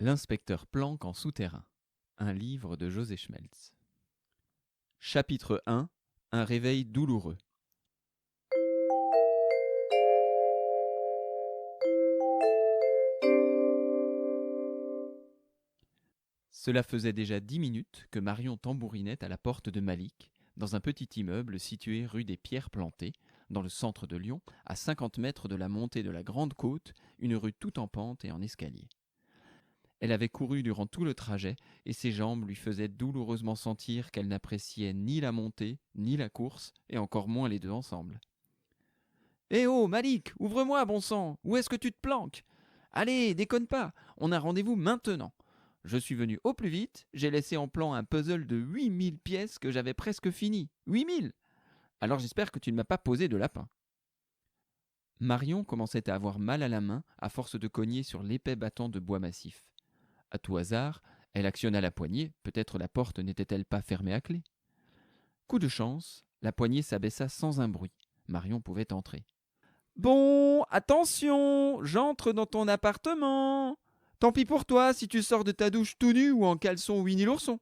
L'inspecteur Planck en souterrain. Un livre de José Schmelz. Chapitre 1. Un réveil douloureux. Cela faisait déjà 10 minutes que Marion tambourinait à la porte de Malik, dans un petit immeuble situé rue des Pierres Plantées, dans le centre de Lyon, à 50 mètres de la montée de la Grande Côte, une rue toute en pente et en escalier. Elle avait couru durant tout le trajet, et ses jambes lui faisaient douloureusement sentir qu'elle n'appréciait ni la montée, ni la course, et encore moins les deux ensemble. « Eh oh, Malik, ouvre-moi, bon sang! Où est-ce que tu te planques? Allez, déconne pas, on a rendez-vous maintenant. Je suis venu au plus vite, j'ai laissé en plan un puzzle de 8000 pièces que j'avais presque fini. 8000! Alors j'espère que tu ne m'as pas posé de lapin. » Marion commençait à avoir mal à la main à force de cogner sur l'épais battant de bois massif. À tout hasard, elle actionna la poignée, peut-être la porte n'était-elle pas fermée à clé. Coup de chance, la poignée s'abaissa sans un bruit. Marion pouvait entrer. « Bon, attention, j'entre dans ton appartement. Tant pis pour toi si tu sors de ta douche tout nu ou en caleçon Winnie l'ourson. »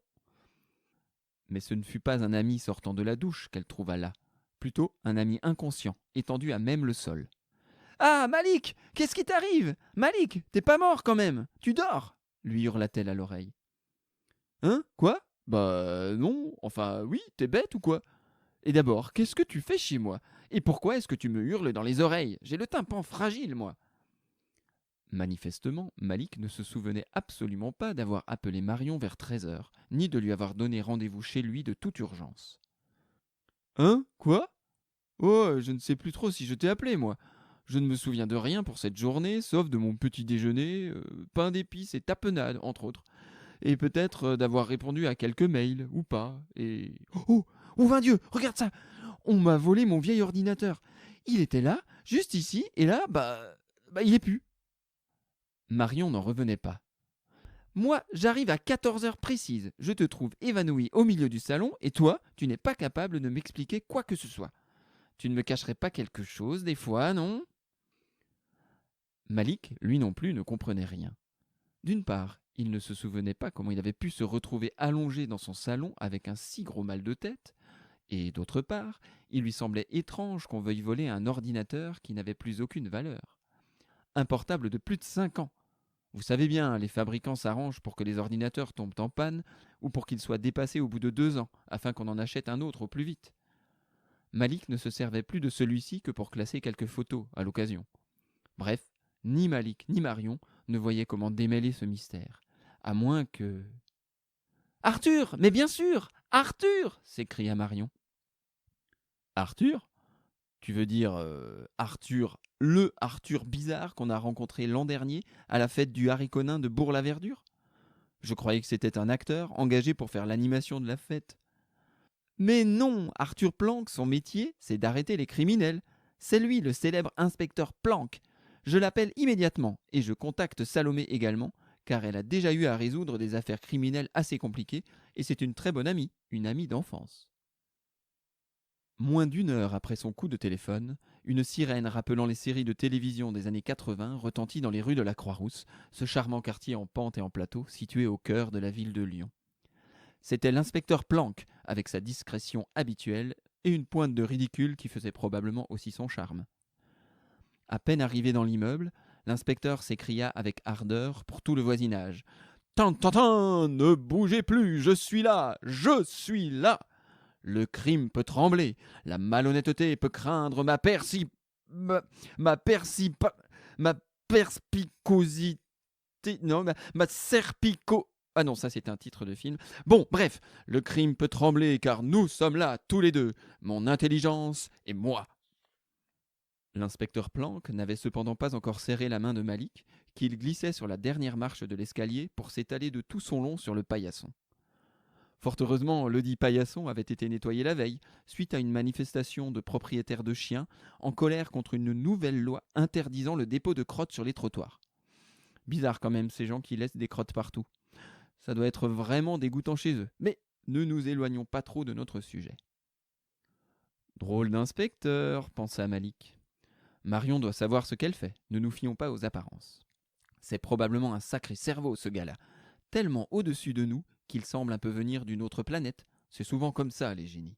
Mais ce ne fut pas un ami sortant de la douche qu'elle trouva là, plutôt un ami inconscient, étendu à même le sol. « Ah, Malik, qu'est-ce qui t'arrive? Malik, t'es pas mort quand même, tu dors !» lui hurla-t-elle à l'oreille. « Hein? Quoi? Bah non, enfin oui, t'es bête ou quoi? Et d'abord, qu'est-ce que tu fais chez moi? Et pourquoi est-ce que tu me hurles dans les oreilles? J'ai le tympan fragile, moi. » Manifestement, Malik ne se souvenait absolument pas d'avoir appelé Marion vers 13 heures, ni de lui avoir donné rendez-vous chez lui de toute urgence. Hein? Quoi? Oh, je ne sais plus trop si je t'ai appelé, moi. Je ne me souviens de rien pour cette journée, sauf de mon petit déjeuner, pain d'épices et tapenade, entre autres. Et peut-être d'avoir répondu à quelques mails, ou pas, et... Oh! Oh, vain Dieu! Regarde ça! On m'a volé mon vieil ordinateur. Il était là, juste ici, et là, il est plus. Marion n'en revenait pas. Moi, j'arrive à 14 heures précises. Je te trouve évanoui au milieu du salon, et toi, tu n'es pas capable de m'expliquer quoi que ce soit. Tu ne me cacherais pas quelque chose, des fois, non? Malik, lui non plus, ne comprenait rien. D'une part, il ne se souvenait pas comment il avait pu se retrouver allongé dans son salon avec un si gros mal de tête, et d'autre part, il lui semblait étrange qu'on veuille voler un ordinateur qui n'avait plus aucune valeur. Un portable de plus de 5 ans. Vous savez bien, les fabricants s'arrangent pour que les ordinateurs tombent en panne ou pour qu'ils soient dépassés au bout de 2 ans, afin qu'on en achète un autre au plus vite. Malik ne se servait plus de celui-ci que pour classer quelques photos à l'occasion. Bref, ni Malik ni Marion ne voyaient comment démêler ce mystère. À moins que... Arthur! Mais bien sûr! Arthur! S'écria Marion. Arthur? Tu veux dire Arthur, le Arthur bizarre qu'on a rencontré l'an dernier à la fête du haricot nain de Bourg-la-Verdure? Je croyais que c'était un acteur engagé pour faire l'animation de la fête. Mais non, Arthur Planck, son métier, c'est d'arrêter les criminels. C'est lui, le célèbre inspecteur Planck. Je l'appelle immédiatement et je contacte Salomé également, car elle a déjà eu à résoudre des affaires criminelles assez compliquées et c'est une très bonne amie, une amie d'enfance. Moins d'une heure après son coup de téléphone, une sirène rappelant les séries de télévision des années 80 retentit dans les rues de la Croix-Rousse, ce charmant quartier en pente et en plateau situé au cœur de la ville de Lyon. C'était l'inspecteur Planck, avec sa discrétion habituelle et une pointe de ridicule qui faisait probablement aussi son charme. À peine arrivé dans l'immeuble, l'inspecteur s'écria avec ardeur pour tout le voisinage. « Tan, ne bougez plus, je suis là, je suis là !» Le crime peut trembler, la malhonnêteté peut craindre ma ma perspicosité, non, ma serpico... Ah non, ça c'est un titre de film. Bon, bref, le crime peut trembler car nous sommes là, tous les deux, mon intelligence et moi. L'inspecteur Planck n'avait cependant pas encore serré la main de Malik, qu'il glissait sur la dernière marche de l'escalier pour s'étaler de tout son long sur le paillasson. Fort heureusement, ledit paillasson avait été nettoyé la veille, suite à une manifestation de propriétaires de chiens en colère contre une nouvelle loi interdisant le dépôt de crottes sur les trottoirs. Bizarre quand même, ces gens qui laissent des crottes partout. Ça doit être vraiment dégoûtant chez eux. Mais ne nous éloignons pas trop de notre sujet. Drôle d'inspecteur, pensa Malik. Marion doit savoir ce qu'elle fait, ne nous fions pas aux apparences. C'est probablement un sacré cerveau, ce gars-là, tellement au-dessus de nous qu'il semble un peu venir d'une autre planète. C'est souvent comme ça, les génies.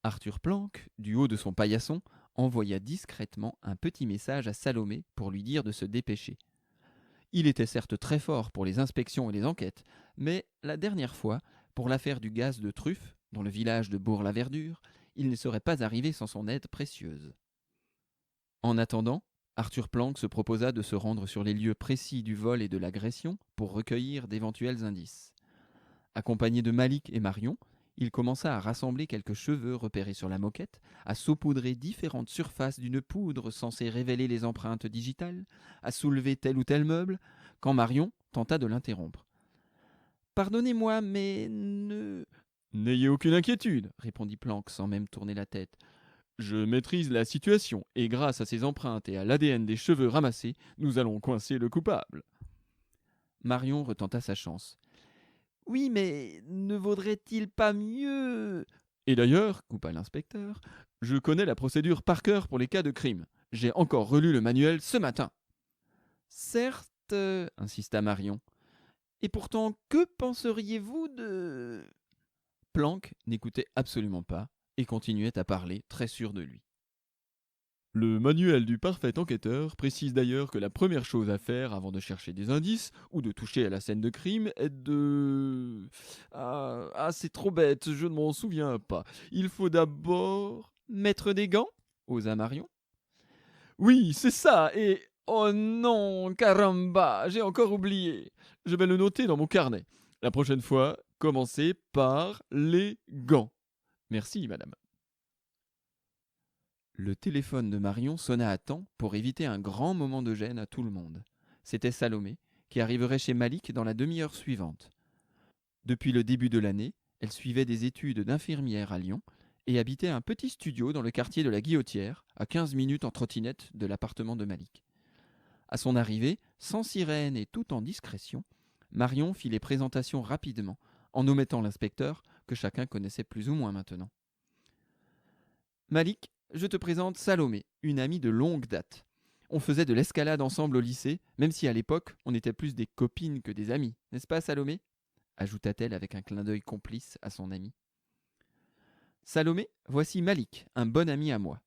Arthur Planck, du haut de son paillasson, envoya discrètement un petit message à Salomé pour lui dire de se dépêcher. Il était certes très fort pour les inspections et les enquêtes, mais la dernière fois, pour l'affaire du gaz de truffe, dans le village de Bourg-la-Verdure, il ne serait pas arrivé sans son aide précieuse. En attendant, Arthur Planck se proposa de se rendre sur les lieux précis du vol et de l'agression pour recueillir d'éventuels indices. Accompagné de Malik et Marion, il commença à rassembler quelques cheveux repérés sur la moquette, à saupoudrer différentes surfaces d'une poudre censée révéler les empreintes digitales, à soulever tel ou tel meuble, quand Marion tenta de l'interrompre. « Pardonnez-moi, mais ne... » « N'ayez aucune inquiétude, répondit Planck sans même tourner la tête. Je maîtrise la situation, et grâce à ces empreintes et à l'ADN des cheveux ramassés, nous allons coincer le coupable. Marion retenta sa chance. Oui, mais ne vaudrait-il pas mieux... Et d'ailleurs, coupa l'inspecteur, je connais la procédure par cœur pour les cas de crime. J'ai encore relu le manuel ce matin. Certes, insista Marion. Et pourtant, que penseriez-vous de... Planck n'écoutait absolument pas et continuait à parler, très sûr de lui. Le manuel du parfait enquêteur précise d'ailleurs que la première chose à faire avant de chercher des indices ou de toucher à la scène de crime est de... c'est trop bête, je ne m'en souviens pas. Il faut d'abord... Mettre des gants osa Marion. Oui, c'est ça, et... Oh non, caramba, j'ai encore oublié. Je vais le noter dans mon carnet. La prochaine fois, commencez par les gants. Merci, madame. Le téléphone de Marion sonna à temps pour éviter un grand moment de gêne à tout le monde. C'était Salomé, qui arriverait chez Malik dans la demi-heure suivante. Depuis le début de l'année, elle suivait des études d'infirmière à Lyon et habitait un petit studio dans le quartier de la Guillotière, à 15 minutes en trottinette de l'appartement de Malik. À son arrivée, sans sirène et tout en discrétion, Marion fit les présentations rapidement, en omettant l'inspecteur, que chacun connaissait plus ou moins maintenant. Malik, je te présente Salomé, une amie de longue date. On faisait de l'escalade ensemble au lycée, même si à l'époque, on était plus des copines que des amies, n'est-ce pas, Salomé ? Ajouta-t-elle avec un clin d'œil complice à son ami. Salomé, voici Malik, un bon ami à moi.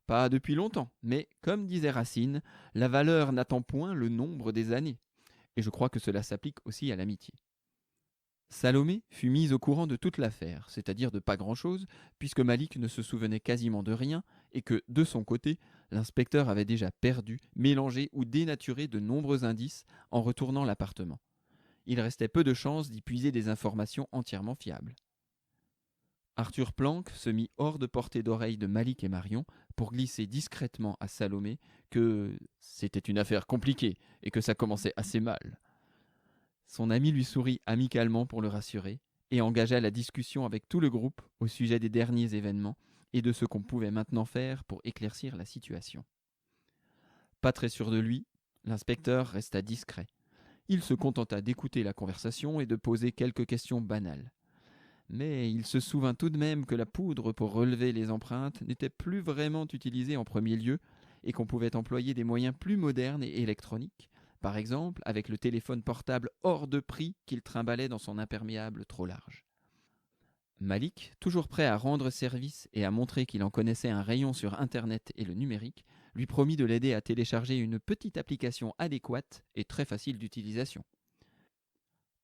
Pas depuis longtemps, mais, comme disait Racine, la valeur n'attend point le nombre des années. Et je crois que cela s'applique aussi à l'amitié. Salomé fut mise au courant de toute l'affaire, c'est-à-dire de pas grand-chose, puisque Malik ne se souvenait quasiment de rien et que, de son côté, l'inspecteur avait déjà perdu, mélangé ou dénaturé de nombreux indices en retournant l'appartement. Il restait peu de chances d'y puiser des informations entièrement fiables. Arthur Planck se mit hors de portée d'oreille de Malik et Marion pour glisser discrètement à Salomé que c'était une affaire compliquée et que ça commençait assez mal. Son ami lui sourit amicalement pour le rassurer et engagea la discussion avec tout le groupe au sujet des derniers événements et de ce qu'on pouvait maintenant faire pour éclaircir la situation. Pas très sûr de lui, l'inspecteur resta discret. Il se contenta d'écouter la conversation et de poser quelques questions banales. Mais il se souvint tout de même que la poudre pour relever les empreintes n'était plus vraiment utilisée en premier lieu et qu'on pouvait employer des moyens plus modernes et électroniques, par exemple avec le téléphone portable hors de prix qu'il trimbalait dans son imperméable trop large. Malik, toujours prêt à rendre service et à montrer qu'il en connaissait un rayon sur Internet et le numérique, lui promit de l'aider à télécharger une petite application adéquate et très facile d'utilisation.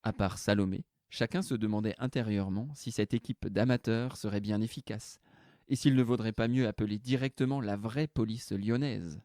À part Salomé, chacun se demandait intérieurement si cette équipe d'amateurs serait bien efficace, et s'il ne vaudrait pas mieux appeler directement la vraie police lyonnaise.